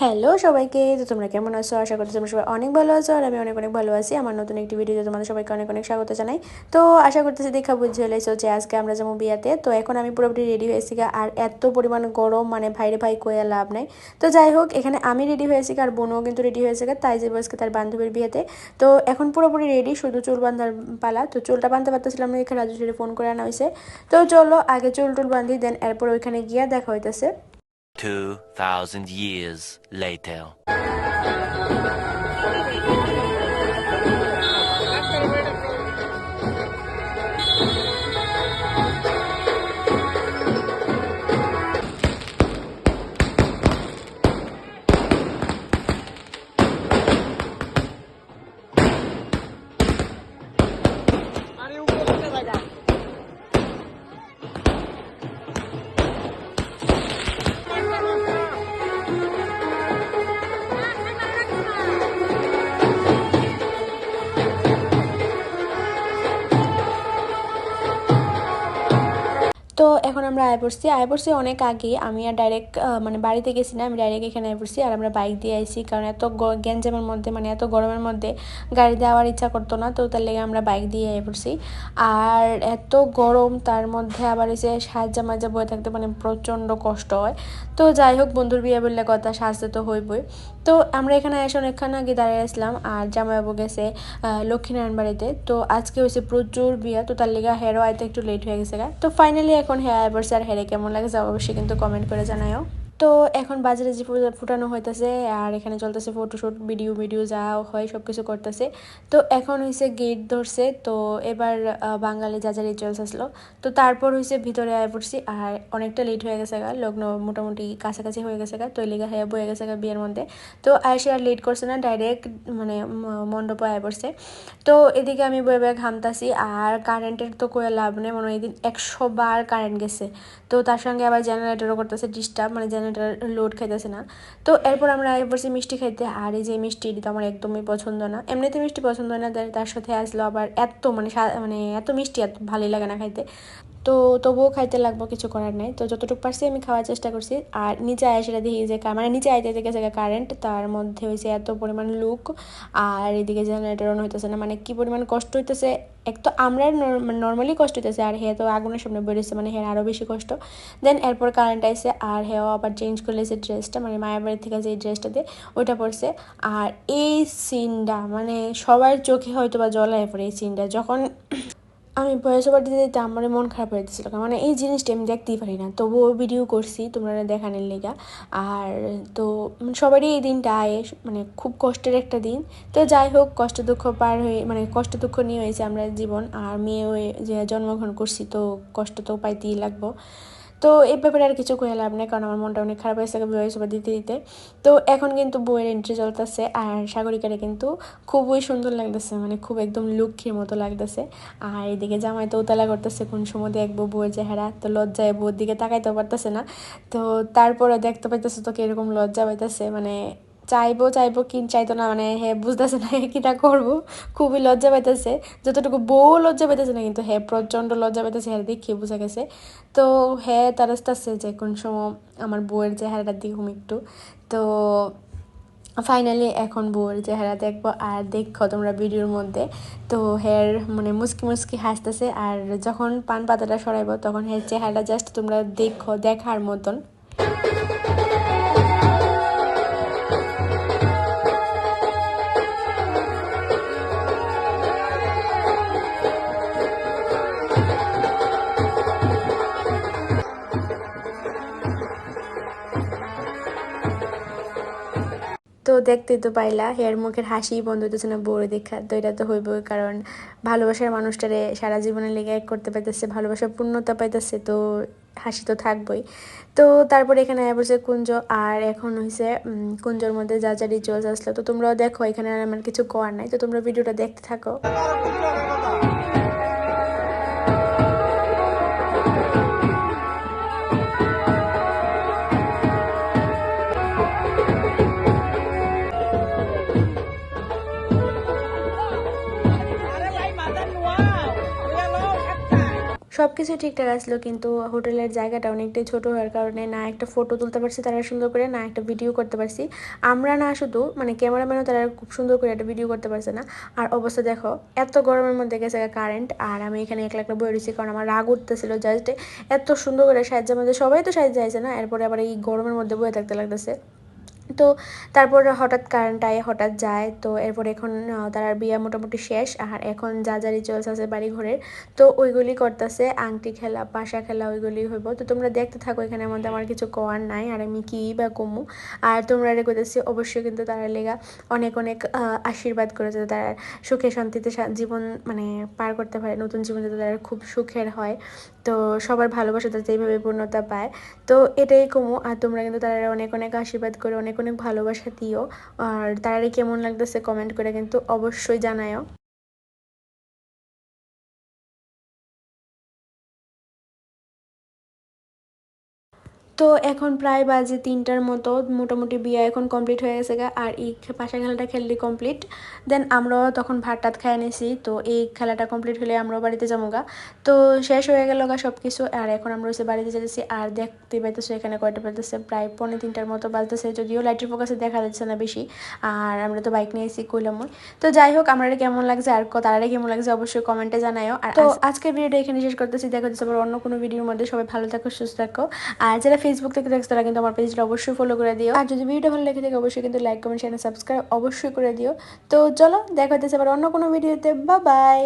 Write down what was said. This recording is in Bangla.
হ্যালো সবাইকে, তো তোমরা কেমন আছো? আশা করছি তোমরা সবাই অনেক ভালো আছো আর আমি অনেক অনেক ভালো আছি। আমার নতুন একটি ভিডিওতে তোমাদের সবাইকে অনেক অনেক স্বাগত জানাই। তো আশা করতেছি দেখা বুঝে হলেছো যে আজকে আমরা যাবো বিয়াতে। তো এখন আমি পুরোপুরি রেডি হয়েছি আর এত পরিমাণ গরম, মানে ভাইরে ভাই কয়ে লাভ নাই। তো যাই হোক, এখানে আমি রেডি হয়েছি আর বোনও কিন্তু রেডি হয়েছে, তাই যে আজকে তার বান্ধবীর বিয়েতে। তো এখন পুরোপুরি রেডি, শুধু চুল বাঁধার পালা। তো চুলটা বাঁধতে পারতেছিলাম না, এখানে রাজু ফোন করে আনা হয়েছে। তো চলো আগে চুল টুল বাঁধি, দেন এরপর ওইখানে গিয়ে দেখা হইতেছে। 2,000 years later. তো এখন আমরা আয় পড়ছি অনেক আগে। আমি আর ডাইরেক্ট মানে বাড়িতে গেছি না, আমি ডাইরেক্ট এখানে আয় পড়ছি আর আমরা বাইক দিয়ে আইছি, কারণ এত গ্যাঞ্জামের মধ্যে, মানে এত গরমের মধ্যে গাড়ি দেওয়ার ইচ্ছা করতো না। তো তার লেগে আমরা বাইক দিয়ে আয় পড়ছি। আর এত গরম, তার মধ্যে আবার এসে সাজা মাজা বয়ে থাকতে মানে প্রচণ্ড কষ্ট হয়। তো যাই হোক, বন্ধুর বিয়ে বললে কথা, সাজতে তো হইবই। তো আমরা এখানে এসে অনেকক্ষণ আগে দাঁড়িয়ে আসলাম আর জামাইবাবু গেছে লক্ষ্মীনারায়ণ বাড়িতে। তো আজকে হয়েছে প্রচুর বিয়া, তো তার লেগে হেরো আইতে একটু লেট হয়ে গেছে। তো ফাইনালি এখন হ্যাঁ এবার স্যার হেরে কেমন লাগছে অবশ্যই কিন্তু কমেন্ট করে জানাও। তো এখন বাজারে যে ফুটানো হইতেছে আর এখানে চলতেছে ফটোশুট, ভিডিও যা হয় সব কিছু করতেছে। তো এখন হয়েছে গেট ধরছে। তো এবার বাঙালি যা যা রিচুয়ালস আসলো, তো তারপর হয়েছে ভিতরে আয় পড়ছি আর অনেকটা লেট হয়ে গেছে লগ্ন মোটামুটি কাছাকাছি হয়ে গেছে তো লেগা হ্যাঁ বয়ে গেছে বিয়ের মধ্যে। তো আয়সে আর লেট করছে না, ডাইরেক্ট মানে মণ্ডপে আয় পড়ছে। তো এদিকে আমি বয়ে বয়ে ঘামতাছি আর কারেন্টের তো কোনো লাভ নেই, মনে হয় এদিন 100 বার কারেন্ট গেছে। তো তার সঙ্গে আবার জেনারেটরও করতেছে ডিস্টার্ব, মানে জেনারেটর লোড খাইতেছে না। তো এরপর আমরা বসে মিষ্টি খাইতে, আর এই যে মিষ্টি এটা তো আমার একদমই পছন্দ না, এমনিতে মিষ্টি পছন্দ হয় না, তার সাথে আসলো আবার এত মানে মানে এত মিষ্টি এত ভালোই লাগে না খাইতে। তো তবুও খাইতে লাগবো, কিছু করার নাই। তো যতটুকু পারছি আমি খাওয়ার চেষ্টা করছি। আর নিচে আয় সেটা দেখি যে মানে নিচে আইতে গেছে কারেন্ট, তার মধ্যে হয়েছে এত পরিমাণ লুক। আর এদিকে জেনারেটর অন হইতেছে না, মানে কি পরিমাণ কষ্ট হইতেছে। এক তো আমরা নর্মালি কষ্ট হইতেছে আর হে তো আগুনের সামনে বেরোচ্ছে, মানে হের আরও বেশি কষ্ট। দেন এরপর কারেন্ট আইসে আর হেও আবার চেঞ্জ করলেছে ড্রেসটা, মানে মায়ের বাড়ি থেকে যে ড্রেসটা দিয়ে ওইটা পরছে। আর এই সিনটা মানে সবার চোখে হয়তো বা জলায় পড়ে এই সিনটা, যখন আমি ভয়েস ওভার দিতে দিতে আমার মন খারাপ হয়ে যাচ্ছিলো, মানে এই জিনিসটা আমি দেখতেই পারি না, তবুও ভিডিও করছি তোমরা দেখানোর লেগা। আর তো সবারই এই দিনটা মানে খুব কষ্টের একটা দিন। তো যাই হোক, কষ্ট দুঃখ পার হয়ে, মানে কষ্ট দুঃখ নিয়ে হয়েছে আমরা জীবন, আর মেয়ে হয়ে যে জন্মগ্রহণ করছি তো কষ্ট তো পাইতেই লাগবো। তো এই ব্যাপারে আর কিছু কয়ে লাভ নেই, কারণ আমার মনটা অনেক খারাপ হয়েছে ভয়েস ওভার দিতে দিতে। তো এখন কিন্তু বইয়ের এন্ট্রি চলতেছে আর সাগরিকারে কিন্তু খুবই সুন্দর লাগতেছে, মানে খুব একদম লক্ষ্মীর মতো লাগতেছে। আর এদিকে জামাই তো উতলা করতেছে কোন সময় দেখবো বউয়ের চেহারা, তো লজ্জায় বউর দিকে তাকাইতেও পারতেছে না। তো তারপরে দেখতে পাইতেছে তো কিরকম লজ্জা পাইতেছে, মানে চাইবো কি চাইতো না, মানে হ্যাঁ বুঝতেছে না কিটা করবো, খুবই লজ্জা পাইতেছে। যতটুকু বউ লজ্জা পাইতেছে না, কিন্তু হ্যাঁ প্রচণ্ড লজ্জা পাইতেছে, হ্যাঁ দেখিয়ে বোঝা গেছে। তো হ্যাঁ তার আসতেছে যে কোন সময় আমার বউয়ের চেহারাটা দেখুম একটু। তো ফাইনালি এখন বউয়ের চেহারা দেখবো আর দেখো তোমরা ভিডিওর মধ্যে। তো হের মানে মুসকি মুসকি হাসতেছে, আর যখন পান পাতাটা সরাইবো তখন হের চেহারাটা জাস্ট তোমরা দেখো, দেখার মতন। তো দেখতেই তো পাইলা হেয়ার মুখের হাসি বন্ধ হইতেছে না বউরে দেখা। তো এটা তো হইবই, কারণ ভালোবাসার মানুষটারে সারা জীবনের লেগে এক করতে পাইতেছে, ভালোবাসার পূর্ণতা পাইতেছে, তো হাসি তো থাকবই। তো তারপরে এখানে বসে কুঞ্জ, আর এখন হয়েছে কুঞ্জর মধ্যে যা যা রিচুয়ালস আসলো তো তোমরাও দেখো, এখানে আর আমার কিছু করার নাই, তো তোমরা ভিডিওটা দেখতে থাকো। সব কিছু ঠিকঠাক আসলো, কিন্তু হোটেলের জায়গাটা অনেকটাই ছোট হওয়ার কারণে না একটা ফটো তুলতে পারছি তারা সুন্দর করে, না একটা ভিডিও করতে পারছি আমরা, না শুধু মানে ক্যামেরাম্যানও তারা খুব সুন্দর করে একটা ভিডিও করতে পারছে না। আর অবস্থা দেখো, এত গরমের মধ্যে গেছে কারেন্ট, আর আমি এখানে একলা একলা বয়ে রয়েছি কারণ আমার রাগ উঠতেছিল জাস্ট এত সুন্দর করে সাহায্যের মধ্যে, সবাই তো সাহায্য যাইছে না, এরপরে আবার এই গরমের মধ্যে বয়ে থাকতে লাগতেছে। তো তারপর হঠাৎ কারেন্ট আয় হঠাৎ যায়, তো এরপর এখন তার বিয়ে মোটামুটি শেষ, আর এখন যা যা রিচুয়ালস আছে বাড়ি ঘরের তো ওইগুলি করতেছে, আংটি খেলা পাশা খেলা ওইগুলি হইব। তো তোমরা দেখতে থাকো, এখানের মধ্যে আমার কিছু কোয়ার নাই আর আমি কী বা কমু। আর তোমরা রে কইতেছি অবশ্যই কিন্তু তারা লেগা অনেক অনেক আশীর্বাদ করে যাতে তারা সুখে শান্তিতে জীবন মানে পার করতে পারে, নতুন জীবন যাতে তারা খুব সুখের হয়, তো সবার ভালোবাসা যাতে এইভাবে পূর্ণতা পায়। তো এটাই কমু। আর তোমরা কিন্তু তারা অনেক অনেক আশীর্বাদ করে অনেক অনেক ভালোবাসা দিও। আর তারারে কেমন লাগতেছে কমেন্ট করে কিন্তু অবশ্যই জানায়ও। তো এখন প্রায় বাজে 3টার মতো, মোটামুটি বিয়ে এখন কমপ্লিট হয়ে গেছে গা, আর এই পাশা খেলাটা খেললি কমপ্লিট। দেন আমরাও তখন ভাত টাত খাই নিছি, তো এই খেলাটা কমপ্লিট হলে আমরাও বাড়িতে যাবো গা। তো শেষ হয়ে গেল গা সব কিছু, আর এখন আমরা হচ্ছে বাড়িতে যেতেছি। আর দেখতে পাইতেছো এখানে কয়টা বাজতেছে, প্রায় 2:45টার মতো বাজতেছে, যদিও লাইটের ফোকাসে দেখা যাচ্ছে না বেশি। আর আমরা তো বাইক নিয়ে এসেছি কইলাম। তো যাই হোক, আমার কেমন লাগছে আর তারা কেমন লাগছে অবশ্যই কমেন্টে জানাও। আর তো আজকের ভিডিওটা এখানে শেষ করতেছি, দেখা যাচ্ছে আবার অন্য কোনো ভিডিওর মধ্যে। সবাই ভালো থাকো, সুস্থ থাকো। আর যারা ফেসবুক থেকে দেখছো তারা কিন্তু আমার পেজটা অবশ্যই ফলো করে দিও। আর যদি ভিডিওটা ভালো লেগে থাকে অবশ্যই কিন্তু লাইক কমেন্ট শেয়ার সাবস্ক্রাইব অবশ্যই করে দিও। তো চলো দেখা হচ্ছে আবার অন্য কোনো ভিডিওতে, বাই বাই।